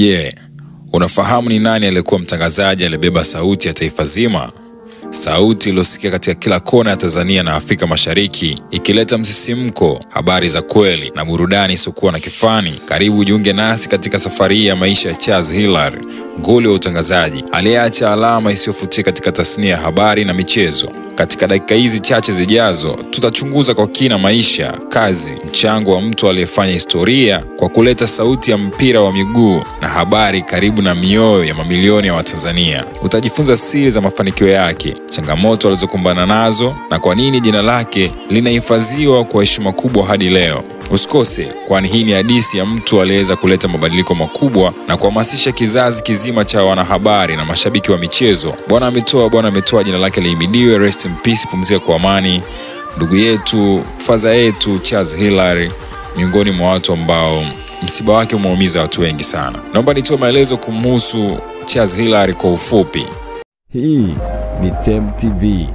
Je, unafahamu ni nani aliyekuwa mtangazaji aliyebeba sauti ya taifa zima? Sauti iliyosikika katika kila kona ya Tanzania na Afrika Mashariki, ikileta msisimko, habari za kweli na burudani isiyokuwa na kifani. Karibu jiunge nasi katika safari ya maisha ya Charles Hilary, nguli wa utangazaji aliyeacha alama isiyofutika katika tasnia ya habari na michezo. Katika dakika hizi chache zijazo, tutachunguza kwa kina maisha, kazi, mchango wa mtu aliyefanya historia kwa kuleta sauti ya mpira wa miguu na habari karibu na mioyo ya mamilioni ya Watanzania. Utajifunza siri za mafanikio yake, changamoto alizokumbana nazo na kwa nini jina lake linahifadhiwa kwa heshima kubwa hadi leo. Usikose, kwani hii ni hadithi ya mtu aliyeweza kuleta mabadiliko makubwa na kuhamasisha kizazi kizima cha wanahabari na mashabiki wa michezo. Bwana ametoa, jina lake lihimidiwe. Rest in peace, pumzika kwa amani ndugu yetu, faza yetu Charles Hilary, miongoni mwa watu ambao msiba wake umeumiza watu wengi sana. Naomba nitoe maelezo kumhusu Charles Hilary kwa ufupi. Hii ni Tem TV.